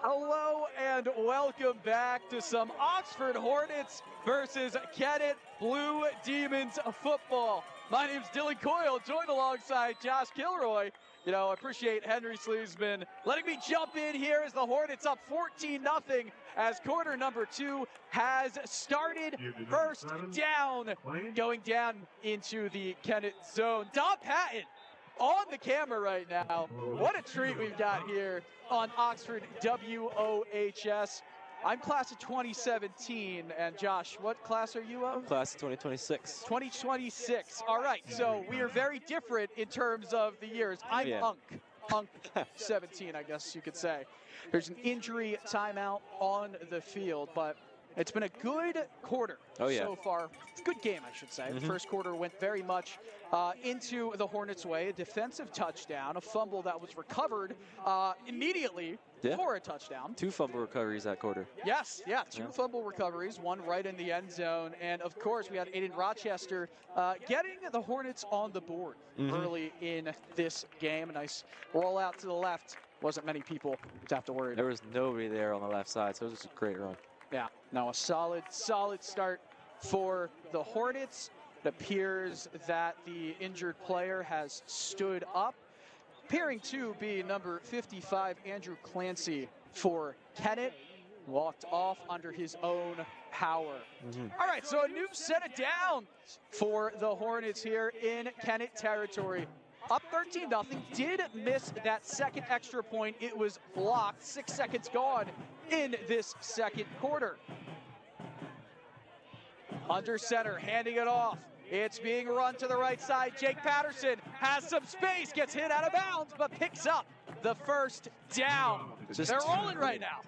Hello and welcome back to some Oxford Hornets versus Kennet Blue Demons football. My name's Dylan Coyle, joined alongside Josh Kilroy. I appreciate Henry Sleevesman letting me jump in here as the Hornets up 14-0 as quarter number 2 has started. First down, going down into the Kennett zone. Don Patton on the camera right now. What a treat we've got here on Oxford WOHS. I'm class of 2017, and Josh, what class are you of? Class of 2026. 2026. All right, so we are very different in terms of the years. I'm Unk 17, I guess you could say. There's an injury timeout on the field, but it's been a good quarter so far. Good game, I should say. The first quarter went very much into the Hornets' way. A defensive touchdown, a fumble that was recovered immediately for a touchdown. 2 fumble recoveries that quarter. Yes, two fumble recoveries, one right in the end zone. And, of course, we had Aiden Rochester getting the Hornets on the board early in this game. A nice rollout to the left. Wasn't many people to have to worry. There was nobody there on the left side, so it was a great run. Yeah, now a solid start for the Hornets. It appears that the injured player has stood up, appearing to be number 55, Andrew Clancy for Kennett. Walked off under his own power. All right, so a new set of downs for the Hornets here in Kennett territory. Up 13-0, did miss that second extra point. It was blocked, 6 seconds gone in this second quarter. Under center, handing it off. It's being run to the right side. Jake Patterson has some space, gets hit out of bounds, but picks up the first down. They're rolling right now.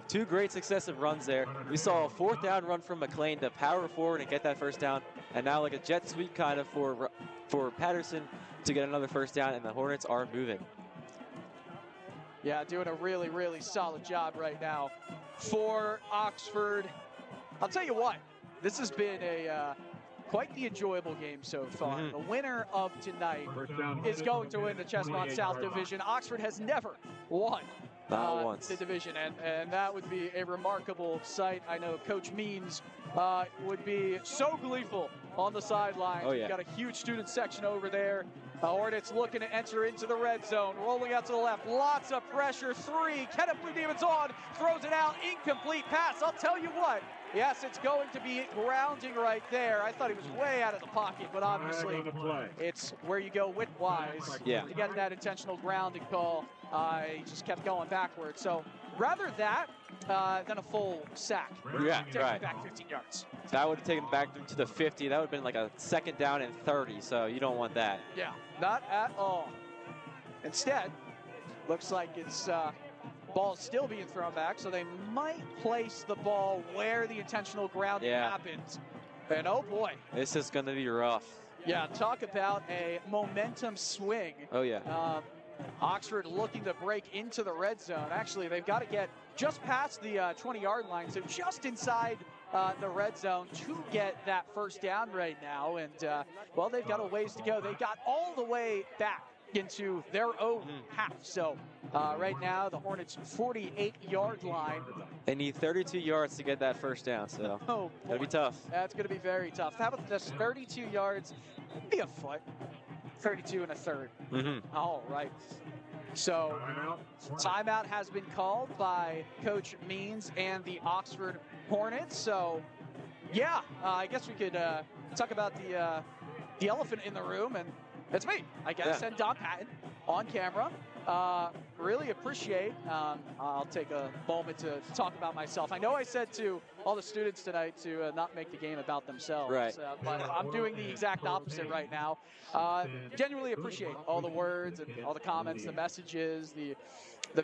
2 great successive runs there. We saw a 4th down run from McLean to power forward and get that first down. And now like a jet sweep kind of for Patterson to get another first down, and the Hornets are moving. Yeah, doing a really solid job right now for Oxford. I'll tell you what, this has been a quite the enjoyable game so far. The winner of tonight is going to win the Chestnut South Division. Oxford has never won the division, and that would be a remarkable sight. I know Coach Means would be so gleeful on the sidelines. We've got a huge student section over there. Hornets looking to enter into the red zone, rolling out to the left, lots of pressure, 3, Kennet Blue Demons on, throws it out, incomplete pass. I'll tell you what, yes, it's going to be grounding right there. I thought he was way out of the pocket, but obviously it's where you go width-wise to get that intentional grounding call. He just kept going backwards. So rather that than a full sack. Take him back 15 yards. That would have taken back to the 50. That would have been like a 2nd down and 30, so you don't want that. Yeah, not at all. Instead, looks like it's ball still being thrown back, so they might place the ball where the intentional grounding happens. And oh boy. This is going to be rough. Yeah, talk about a momentum swing. Oh yeah. Oxford looking to break into the red zone. Actually, they've got to get just past the 20-yard line, so just inside the red zone to get that first down right now. And, well, they've got a ways to go. They got all the way back into their own half. So right now, the Hornets' 48-yard line. They need 32 yards to get that first down, so that'll be tough. That's going to be very tough. How about this 32 yards? Be a foot. 32 and a third. All right. So timeout has been called by Coach Means and the Oxford Hornets. So yeah, I guess we could talk about the elephant in the room, and it's me, I guess, and Don Patton on camera. Really appreciate, I'll take a moment to talk about myself. I know I said to all the students tonight to not make the game about themselves, but I'm doing the exact opposite right now. Genuinely appreciate all the words and all the comments, the messages, the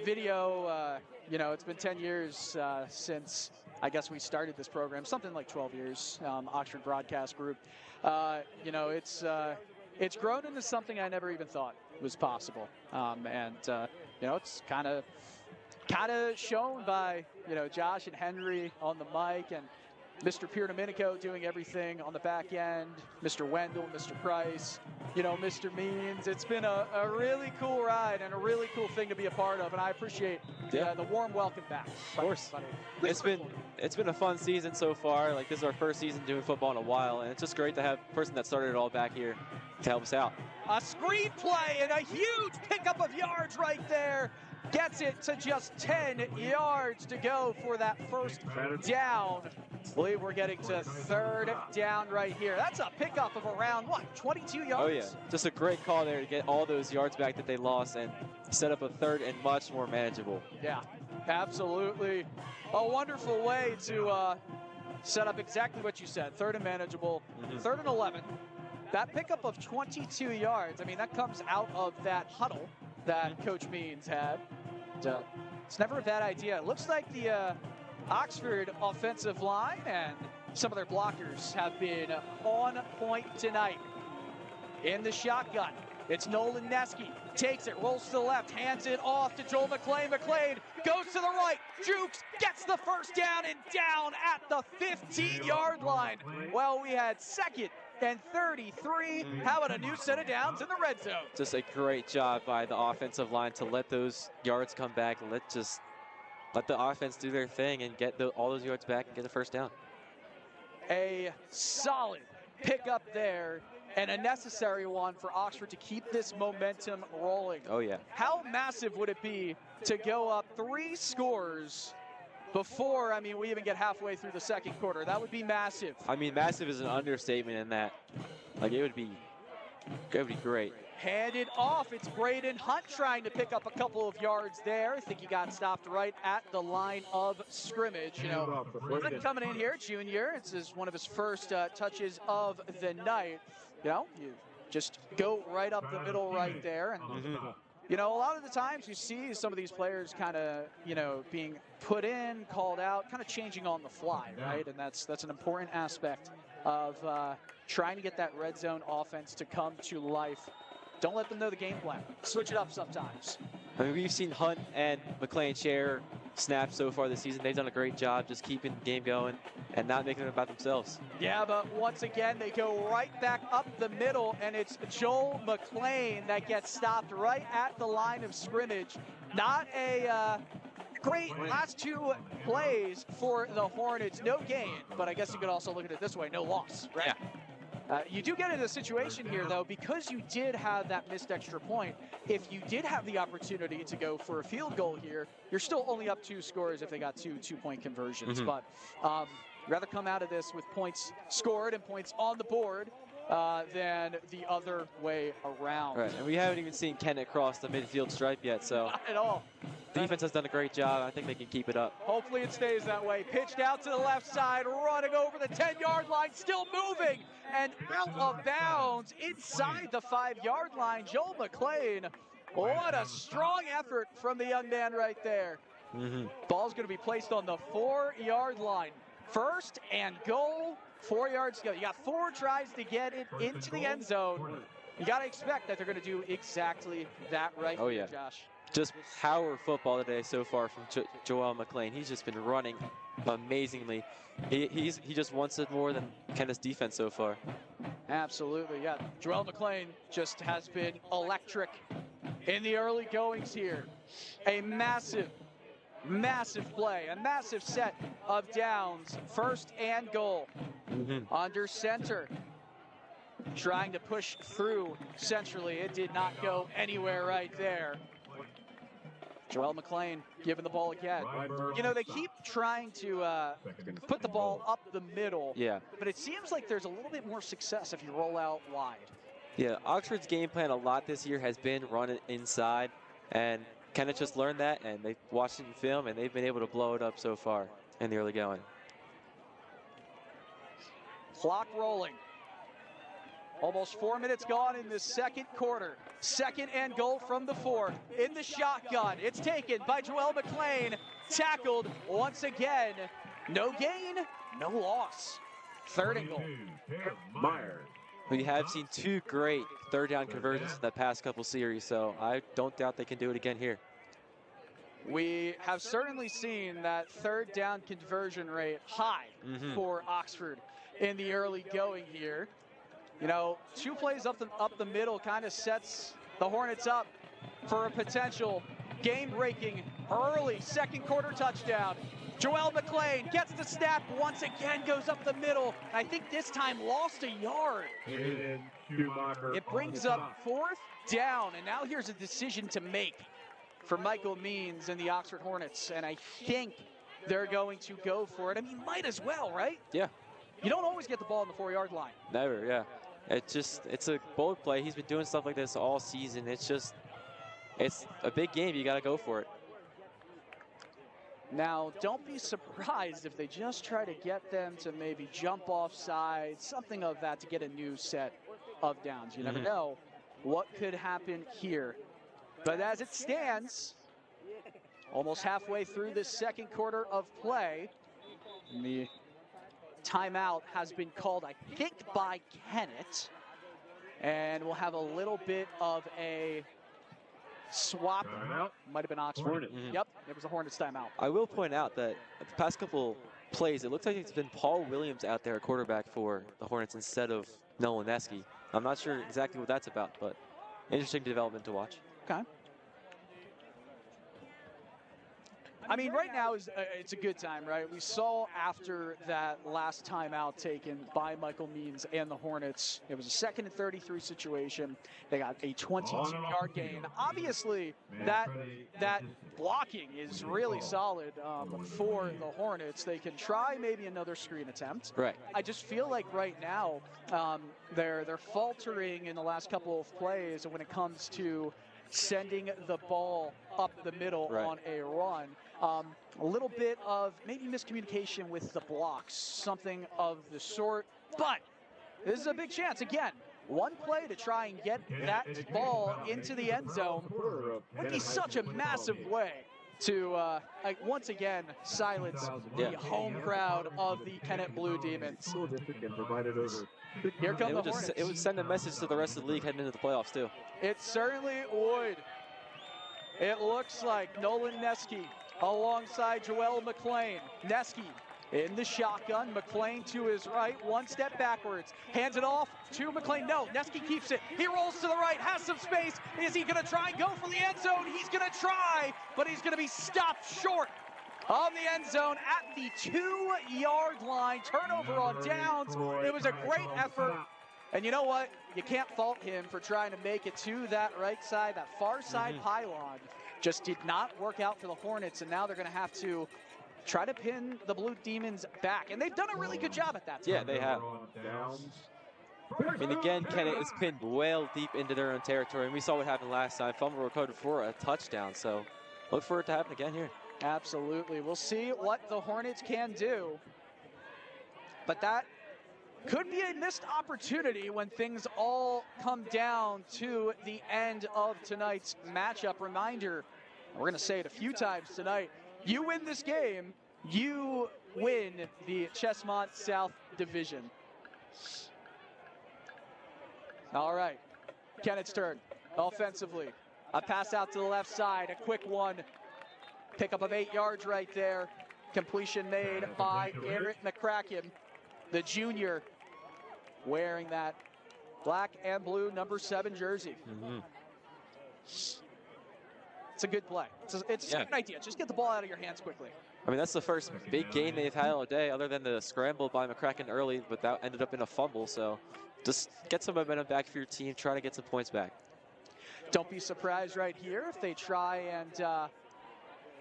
video. It's been 10 years since I guess we started this program, something like 12 years, Oxford Broadcast Group. It's grown into something I never even thought was possible. It's kind of shown by, Josh and Henry on the mic, and Mr. Pierdomenico doing everything on the back end, Mr. Wendell, Mr. Price, you know, Mr. Means. It's been a really cool ride and a really cool thing to be a part of, and I appreciate the warm welcome back. Of course. It's been a fun season so far. Like, this is our first season doing football in a while, and it's just great to have a person that started it all back here to help us out. A screen play and a huge pickup of yards right there. Gets it to just 10 yards to go for that first down. I believe we're getting to third down right here. That's a pickup of around, what, 22 yards? Oh, yeah. Just a great call there to get all those yards back that they lost and set up a third and much more manageable. Yeah, absolutely. A wonderful way to set up exactly what you said. Third and manageable, third and 11. That pickup of 22 yards, I mean, that comes out of that huddle that Coach Means had. It's never a bad idea. It looks like the Oxford offensive line and some of their blockers have been on point tonight. In the shotgun, it's Nolan Neske. Takes it, rolls to the left, hands it off to Joel McClain. McClain goes to the right, jukes, gets the first down, and down at the 15-yard line. Well, we had second and 33. How about a new set of downs in the red zone? Just a great job by the offensive line to let those yards come back. Let the offense do their thing and get all those yards back and get the first down. A solid pickup there and a necessary one for Oxford to keep this momentum rolling. Oh, yeah. How massive would it be to go up 3 scores before, I mean, we even get halfway through the second quarter? That would be massive. I mean, massive is an understatement in that. Like, it would be great. Handed off, it's Braden Hunt trying to pick up a couple of yards there. I think he got stopped right at the line of scrimmage. You know, Hunt coming in here, junior. It's one of his first touches of the night. You know, you just go right up the middle right there. And you know, a lot of the times you see some of these players kind of, you know, being put in, called out, kind of changing on the fly, right? And that's an important aspect of trying to get that red zone offense to come to life. Don't let them know the game plan. Switch it up sometimes. I mean, we've seen Hunt and McClain share snaps so far this season. They've done a great job just keeping the game going and not making it about themselves. Yeah, but once again, they go right back up the middle, and it's Joel McClain that gets stopped right at the line of scrimmage. Not a great last 2 plays for the Hornets. No gain, but I guess you could also look at it this way, no loss, right? Yeah. You do get into a situation here, though, because you did have that missed extra point. If you did have the opportunity to go for a field goal here, you're still only up 2 scores if they got 2 two-point conversions. But rather come out of this with points scored and points on the board than the other way around. Right, and we haven't even seen Kennett cross the midfield stripe yet, so. Not at all. Defense has done a great job. I think they can keep it up. Hopefully it stays that way. Pitched out to the left side, running over the 10-yard line, still moving, and out of bounds inside the 5-yard line. Joel McClain, what a strong effort from the young man right there. Ball's going to be placed on the 4-yard line. First and goal, 4 yards to go. You got 4 tries to get it into the end zone. You got to expect that they're going to do exactly that right here, Josh. Just power football today so far from Joel McClain. He's just been running amazingly. He just wants it more than Kennett's defense so far. Absolutely, yeah. Joel McClain just has been electric in the early goings here. A massive play, a massive set of downs. First and goal. Under center. Trying to push through centrally. It did not go anywhere right there. Joel McClain giving the ball again. You know, they keep trying to put the ball up the middle. Yeah. But it seems like there's a little bit more success if you roll out wide. Yeah, Oxford's game plan a lot this year has been running inside. And Kennett just learned that, and they watched it in film, and they've been able to blow it up so far in the early going. Clock rolling. Almost 4 minutes gone in the second quarter. Second and goal from the 4. In the shotgun. It's taken by Joel McClain. Tackled once again. No gain, no loss. Third and goal. We have seen 2 great third down conversions in the past couple series, so I don't doubt they can do it again here. We have certainly seen that third down conversion rate high for Oxford in the early going here. You know, 2 plays up the middle kind of sets the Hornets up for a potential game-breaking early second quarter touchdown. Joel McLean gets the snap once again, goes up the middle. I think this time lost a yard. It brings up 4th down, and now here's a decision to make for Michael Means and the Oxford Hornets, and I think they're going to go for it. I mean, might as well, right? Yeah. You don't always get the ball on the 4-yard line. Never, yeah. It's a bold play. He's been doing stuff like this all season. It's a big game. You got to go for it. Now, don't be surprised if they just try to get them to maybe jump off sides, something of that, to get a new set of downs. You never know what could happen here. But as it stands, almost halfway through this second quarter of play, the timeout has been called, I think, by Kennett. And we'll have a little bit of a swap. Might have been Oxford. Yep, it was a Hornets timeout. I will point out that the past couple plays, it looks like it's been Paul Williams out there at quarterback for the Hornets instead of Nolan Neske. I'm not sure exactly what that's about, but interesting development to watch. Okay. I mean, right now it's a good time, right? We saw after that last timeout taken by Michael Means and the Hornets, it was a 2nd and 33 situation. They got a 22-yard gain. Obviously, that blocking is really solid for the Hornets. They can try maybe another screen attempt. Right. I just feel like right now they're faltering in the last couple of plays when it comes to sending the ball up the middle on a run. A little bit of maybe miscommunication with the blocks, something of the sort. But this is a big chance. Again, one play to try and get that ball into the end zone would be such a massive way to, once again, silence the home crowd of the Kennet Blue Demons. Here come the Hornets. It would send a message to the rest of the league heading into the playoffs, too. It certainly would. It looks like Nolan Neske alongside Joel McLean. Neske in the shotgun. McLean to his right, 1 step backwards. Hands it off to McLean. No, Neske keeps it. He rolls to the right, has some space. Is he going to try and go for the end zone? He's going to try, but he's going to be stopped short of the end zone at the 2-yard line. Turnover on downs. It was a great effort. And you know what? You can't fault him for trying to make it to that right side, that far side pylon. Just did not work out for the Hornets, and now they're going to have to try to pin the Blue Demons back. And they've done a really good job at that. Yeah, they have. I mean, again, Kennett is pinned well deep into their own territory, and we saw what happened last time. Fumble recorded for a touchdown, so look for it to happen again here. Absolutely. We'll see what the Hornets can do. But that could be a missed opportunity when things all come down to the end of tonight's matchup. Reminder, we're going to say it a few times tonight, you win this game, you win the Chesmont South Division. All right, Kennett's turn offensively. A pass out to the left side, a quick one. Pickup of 8 yards right there. Completion made by Eric McCracken, the junior, wearing that black and blue number 7 jersey. It's a good play. It's a good idea. Just get the ball out of your hands quickly. I mean, that's the first big game they've had all day, other than the scramble by McCracken early, but that ended up in a fumble. So just get some momentum back for your team. Try to get some points back. Don't be surprised right here if they try and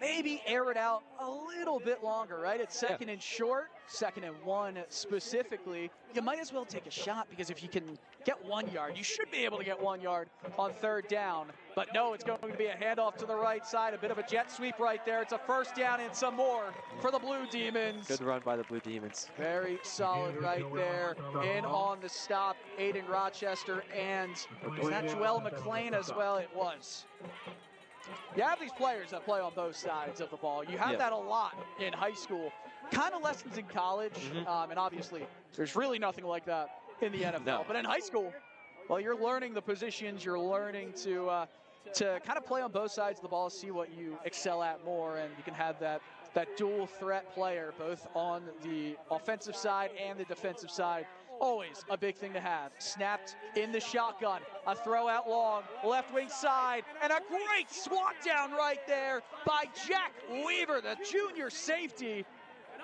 maybe air it out a little bit longer, right? It's 2nd and short, 2nd and 1 specifically. You might as well take a shot, because if you can get 1 yard, you should be able to get 1 yard on 3rd down. But no, it's going to be a handoff to the right side, a bit of a jet sweep right there. It's a 1st down and some more for the Blue Demons. Good run by the Blue Demons. Very solid right there. In on the stop, Aiden Rochester, and was that Joel McLean as well? It was. You have these players that play on both sides of the ball. You have that a lot in high school. Kind of lessons in college, and obviously there's really nothing like that in the NFL. But in high school, well, you're learning the positions. You're learning to to kind of play on both sides of the ball, see what you excel at more, and you can have that dual threat player both on the offensive side and the defensive side. Always a big thing to have. Snapped in the shotgun, a throw out long, left wing side, and a great swat down right there by Jack Weaver, the junior safety.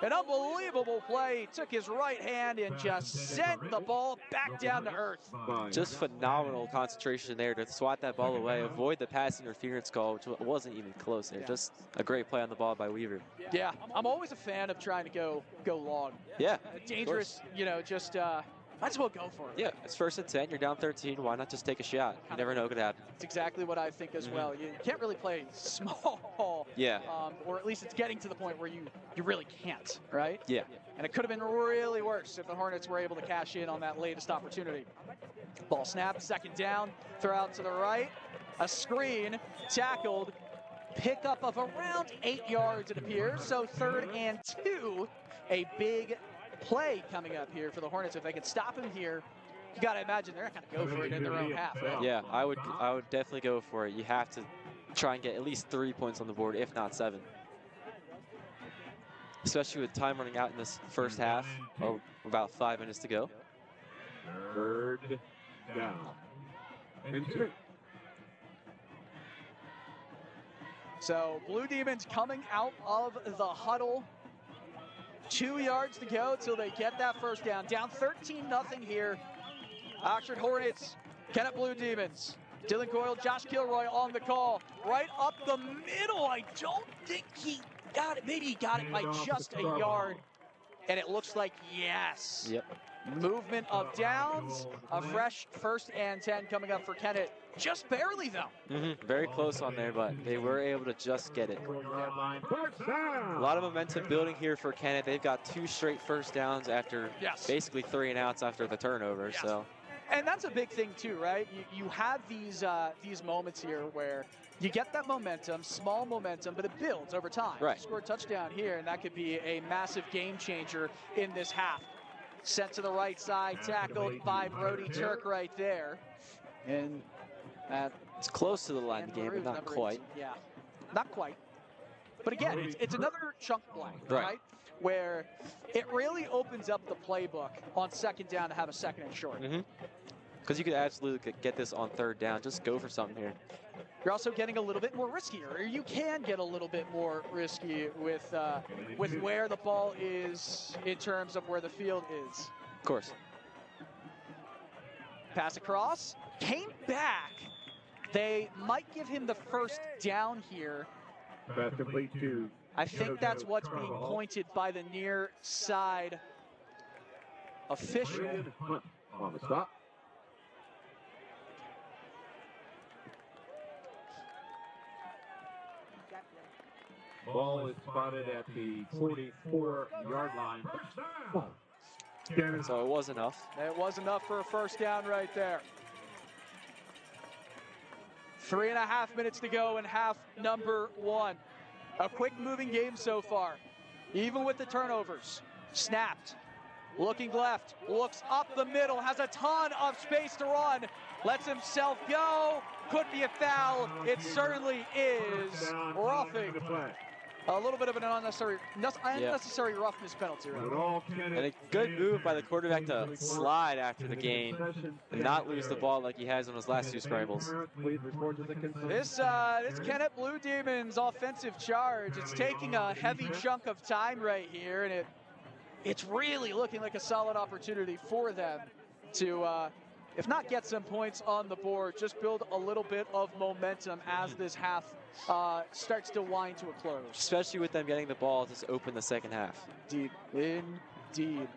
An unbelievable play. He took his right hand and just sent the ball back down to earth. Just phenomenal concentration there to swat that ball away, avoid the pass interference call, which wasn't even close there. Just a great play on the ball by Weaver. Yeah, I'm always a fan of trying to go long. Yeah, dangerous, you know, just might as well go for it. Yeah, it's 1st and 10. You're down 13. Why not just take a shot? You never know what could happen. It's exactly what I think as well. You can't really play small. Yeah. Or at least it's getting to the point where you really can't, right? Yeah. And it could have been really worse if the Hornets were able to cash in on that latest opportunity. Ball snapped, 2nd down, throw out to the right, a screen, tackled, pickup of around 8 yards it appears, so 3rd and 2, a big play coming up here for the Hornets. If they can stop him here, you got to imagine they're not going to go for it in their own half. Right? Yeah, I would definitely go for it. You have to try and get at least 3 points on the board, if not 7. Especially with time running out in this first half. Oh, about 5 minutes to go. 3rd down and 2. So Blue Demons coming out of the huddle. 2 yards to go till they get that 1st down. Down 13-0 here. Oxford Hornets, Kennet Blue Demons. Dylan Coyle, Josh Kilroy on the call. Right up the middle. I don't think he got it. Maybe he got it by just a yard. And it looks like yes. Yep. Movement of downs. A fresh 1st and 10 coming up for Kennett. Just barely, though. Very close on there, but they were able to just get it. A lot of momentum building here for Kennett. They've got 2 straight 1st downs after basically 3 and outs after the turnover. So, and that's a big thing too, right? You have these moments here where you get that momentum, small momentum, but it builds over time. Right. You score a touchdown here, and that could be a massive game changer in this half. Sent to the right side, tackled by Brody Turk right there, and it's close to the line of the game, but not quite. Yeah, not quite. But again, it's another chunk play, right? Where it really opens up the playbook on 2nd down to have a 2nd and short. Because you could absolutely get this on 3rd down. Just go for something here. You're also getting a little bit more riskier, or you can get a little bit more risky with where the ball is in terms of where the field is. Of course. Pass across, came back. They might give him the 1st down here. Pass complete to. I think that's what's being pointed by the near side official. On the stop. Ball is spotted at the 44-yard line. So it was enough. It was enough for a 1st down right there. 3.5 minutes to go in half number 1. A quick moving game so far. Even with the turnovers. Snapped. Looking left. Looks up the middle. Has a ton of space to run. Lets himself go. Could be a foul. It certainly is. Roughing. A little bit of an unnecessary roughness penalty. Right? And a good move by the quarterback to slide after the gain and not lose the ball like he has on his last 2 scrambles. This Kennet Blue Demons offensive charge, it's taking a heavy chunk of time right here, and it's really looking like a solid opportunity for them to, if not get some points on the board, just build a little bit of momentum as this half starts to wind to a close. Especially with them getting the ball to open the 2nd half. Indeed.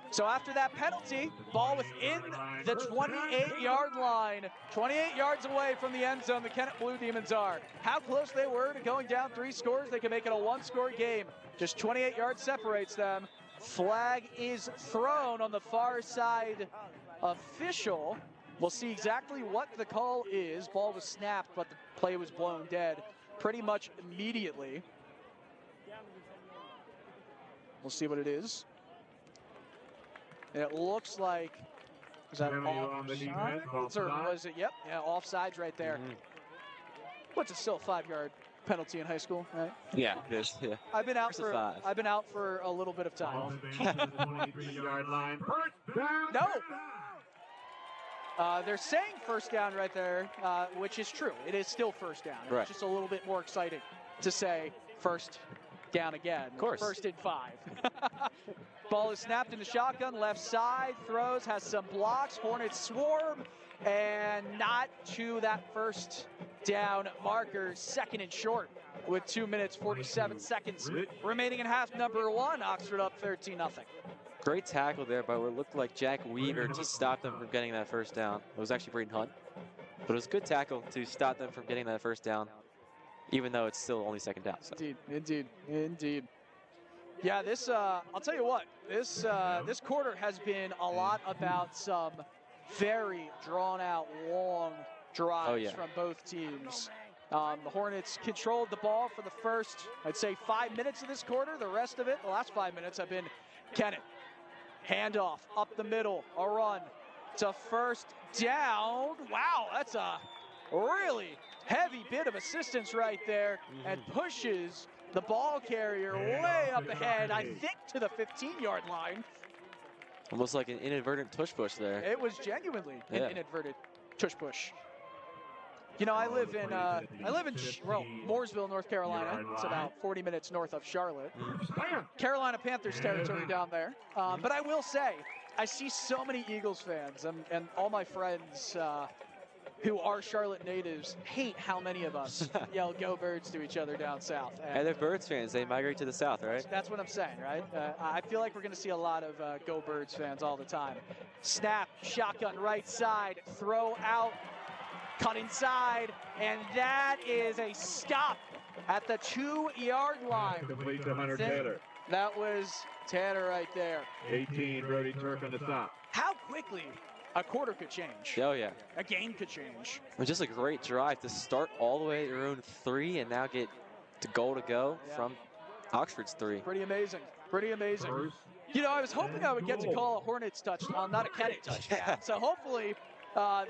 So after that penalty, ball within the 28-yard line, 28 yards away from the end zone, the Kennet Blue Demons are. How close they were to going down 3 scores, they can make it a 1-score game. Just 28 yards separates them. Flag is thrown on the far side official. We'll see exactly what the call is. Ball was snapped, but the play was blown dead pretty much immediately. We'll see what it is. It looks like, is that offsides, or was it, yep, yeah, offsides right there. What's it still a 5-yard penalty in high school, right? Yeah, it is. Yeah. I've been out First and 5. I've been out for a little bit of time. 23-yard line. First down. No. They're saying first down right there, which is true. It is still first down. Right. It's just a little bit more exciting to say first down again. Of course. First and 5. Ball is snapped in the shotgun, left side, throws, has some blocks. Hornets swarm, and not to that first down marker. Second and short with 2 minutes, 47 seconds remaining in half number 1. Oxford up 13-0. Great tackle there by what looked like Jack Weaver to stop them from getting that first down. It was actually Braden Hunt, but it was a good tackle to stop them from getting that first down, even though it's still only second down. So. Indeed. Yeah, this I'll tell you what, this quarter has been a lot about some very drawn-out, long drives from both teams. The Hornets controlled the ball for the first, I'd say, 5 minutes of this quarter. The rest of it, the last 5 minutes, have been Kennett. Handoff up the middle, a run to first down. Wow, that's a really heavy bit of assistance right there, and pushes the ball carrier way up ahead, I think to the 15-yard line. Almost like an inadvertent tush push there. It was genuinely an inadvertent tush push. You know, I live in Mooresville, North Carolina. It's about 40 minutes north of Charlotte. Carolina Panthers territory down there. But I will say, I see so many Eagles fans, and all my friends who are Charlotte natives hate how many of us yell "Go Birds" to each other down south. And they're Birds fans. They migrate to the south, right? That's what I'm saying, right? I feel like we're going to see a lot of Go Birds fans all the time. Snap, shotgun right side, throw out, cut inside, and that is a stop at the 2-yard line. Complete to Hunter Taylor. That was Tanner right there. 18, Brody Turk on the stop. How quickly a quarter could change. Oh, yeah. A game could change. It was just a great drive to start all the way at your own 3 and now get to goal to go from Oxford's 3. Pretty amazing. Pretty amazing. First You know, I was hoping I would get to call a Hornets touchdown, not a Kennett touchdown. So hopefully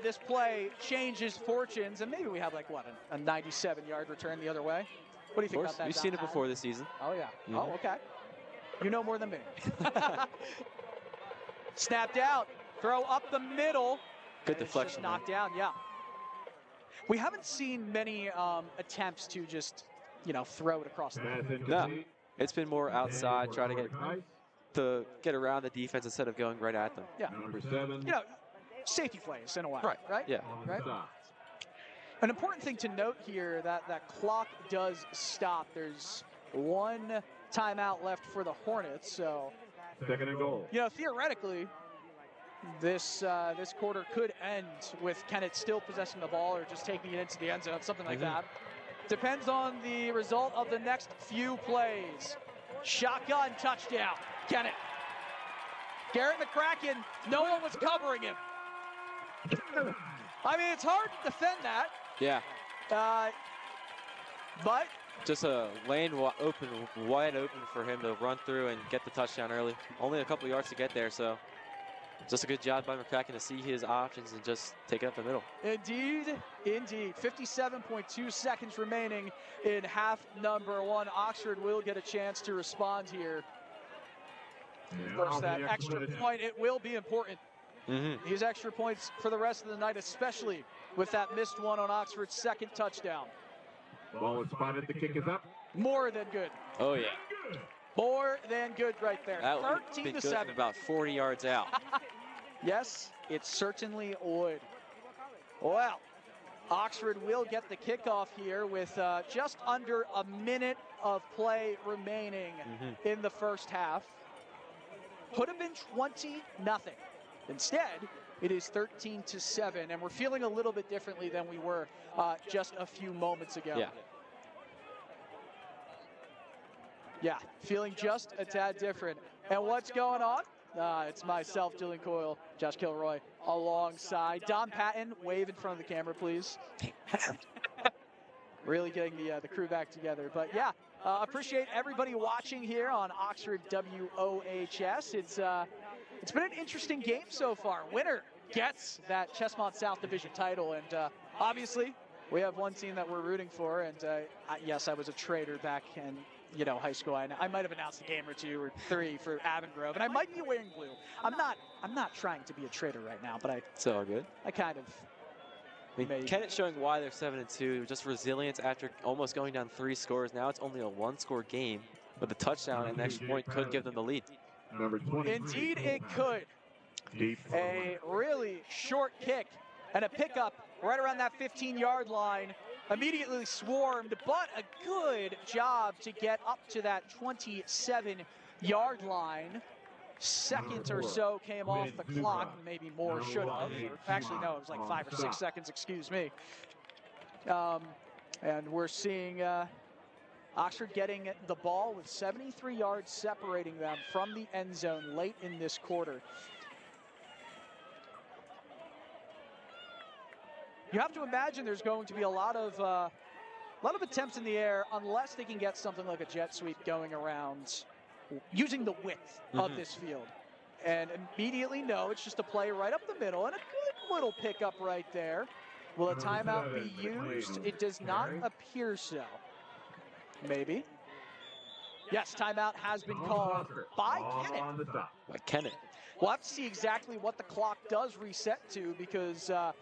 this play changes fortunes, and maybe we have like, what, a 97-yard return the other way? What do you think about that? We've seen it before this season. Oh, yeah. Oh, okay. You know more than me. Snapped out. Throw up the middle. Good deflection. Knocked down, yeah. We haven't seen many attempts to just, you know, throw it across the field. No, it's been more outside, trying to get around the defense instead of going right at them. Yeah. Number 7. You know, safety plays in a way. Right? Yeah. Right? An important thing to note here, that clock does stop. There's 1 timeout left for the Hornets, so. Second and goal. You know, theoretically, this quarter could end with Kennett still possessing the ball or just taking it into the end zone, something like that. Depends on the result of the next few plays. Shotgun touchdown, Kennett. Garrett McCracken, no one was covering him. I mean, it's hard to defend that. Yeah. But just a lane wide open for him to run through and get the touchdown early. Only a couple yards to get there, so just a good job by McCracken to see his options and just take it up the middle. Indeed. 57.2 seconds remaining in half number 1. Oxford will get a chance to respond here. Of course, that extra point, it will be important. These extra points for the rest of the night, especially with that missed one on Oxford's second touchdown. Ball is spotted, the kick is up. More than good. Oh, yeah. More than good right there. That would have been good 13-7. about 40 yards out. Yes, it certainly would. Well, Oxford will get the kickoff here with just under a minute of play remaining in the first half. Could have been 20-0. Instead, it is 13-7, and we're feeling a little bit differently than we were just a few moments ago. Yeah. Yeah, feeling just a tad different. And what's going on? It's myself, Julian Coyle, Josh Kilroy, alongside Don Patton. Wave in front of the camera, please. Really getting the crew back together. But yeah, appreciate everybody watching here on Oxford WOHS. It's been an interesting game so far. Winner gets that Chestmont South Division title, and obviously we have one team that we're rooting for, and yes, I was a traitor back in high school. I might have announced a game or 2 or 3 for Avongrove, and I might be wearing blue. I'm not trying to be a traitor right now, but it's all good. I kind of. I mean, Kennett showing why they're 7-2, just resilience after almost going down 3 scores. Now it's only a 1-score game, but the touchdown and the extra point could give them the lead. Number 23. Indeed, it could. Deep. A really short kick and a pickup right around that 15-yard line. Immediately swarmed, but a good job to get up to that 27-yard line. Seconds or so came off the clock, maybe more should have. Actually, no, it was like 5 or 6 seconds, excuse me. And we're seeing Oxford getting the ball with 73 yards separating them from the end zone late in this quarter. You have to imagine there's going to be a lot of attempts in the air unless they can get something like a jet sweep going around using the width of this field. And immediately, no, it's just a play right up the middle and a good little pickup right there. Will a timeout be used? It does not appear so. Maybe. Yes, timeout has been called by Kennett. By Kennett. We'll have to see exactly what the clock does reset to, because a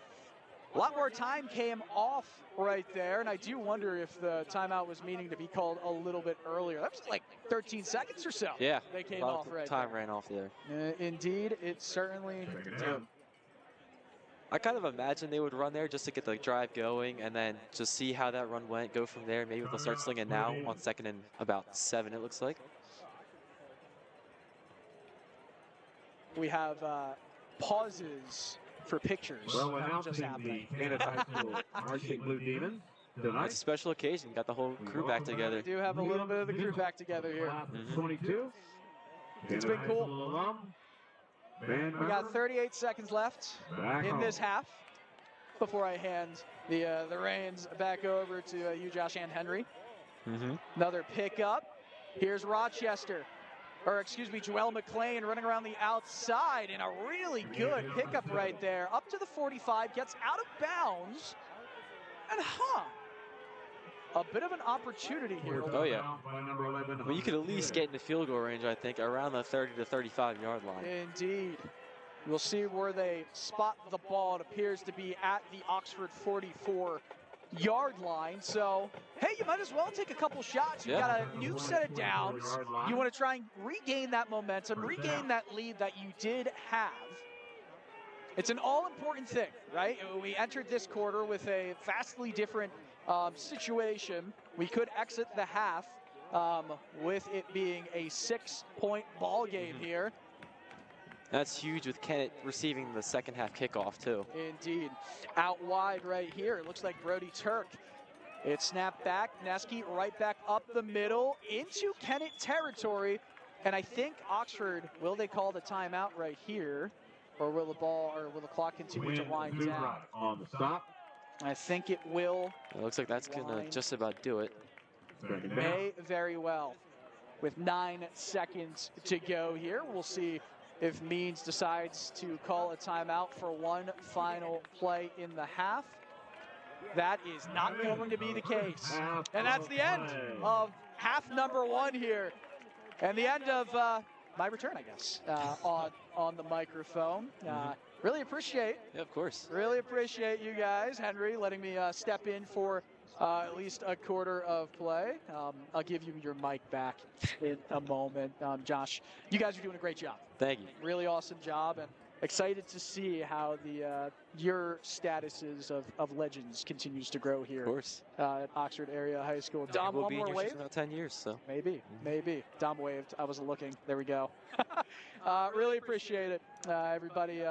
lot more time came off right there, and I do wonder if the timeout was meaning to be called a little bit earlier. That was like 13 seconds or so. Yeah, they came off right time there. ran off there. Indeed, it certainly did. I kind of imagine they would run there just to get the drive going and then just see how that run went, go from there. Maybe they'll start slinging now on 2nd and about 7, it looks like. We have pauses for pictures. Well, announcing the Kennet High School Marching Blue Demons tonight. It's a special occasion. Got the whole crew back together. We do have a little bit of the crew back together here. 22. It's been cool. We got 38 seconds left in this half before I hand the reins back over to you, Josh and Henry. Another pickup. Here's Rochester. Or excuse me, Joel McLean running around the outside, and a really good pickup right there. Up to the 45, gets out of bounds, and a bit of an opportunity here. Oh yeah. Well, you could at least get into field goal range, I think, around the 30 to 35-yard line. Indeed. We'll see where they spot the ball. It appears to be at the Oxford 44-yard line. So, hey, you might as well take a couple shots. You've got a new set of downs. You want to try and regain that momentum, regain that lead that you did have. It's an all-important thing, right? We entered this quarter with a vastly different situation. We could exit the half with it being a 6-point ball game here. That's huge with Kennett receiving the second half kickoff too. Indeed. Out wide right here. It looks like Brody Turk. It's snapped back. Neski right back up the middle into Kennett territory. And I think Oxford, will they call the timeout right here? Or will the clock continue to wind down? On the stop. I think it will. It looks like that's gonna just about do it. May very well. With 9 seconds to go here, we'll see if Means decides to call a timeout for one final play in the half. That is not going to be the case. And that's the end of half number 1 here. And the end of my return, I guess, on the microphone. Really appreciate. Yeah, of course. Really appreciate you guys, Henry, letting me step in for at least a quarter of play. I'll give you your mic back in a moment. Josh, you guys are doing a great job. Thank you. Really awesome job, and excited to see how your statuses of legends continues to grow here. Of course. At Oxford Area High School. Dom, we'll one be more in wave? here for about 10 years, so. Maybe. Dom waved. I wasn't looking. There we go. Really appreciate it, everybody.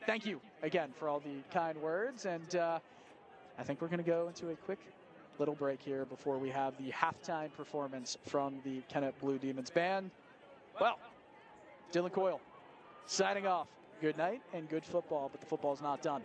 Thank you again for all the kind words, and I think we're going to go into a quick little break here before we have the halftime performance from the Kennet Blue Demons band. Well, Dylan Coyle signing off. Good night and good football, but the football's not done.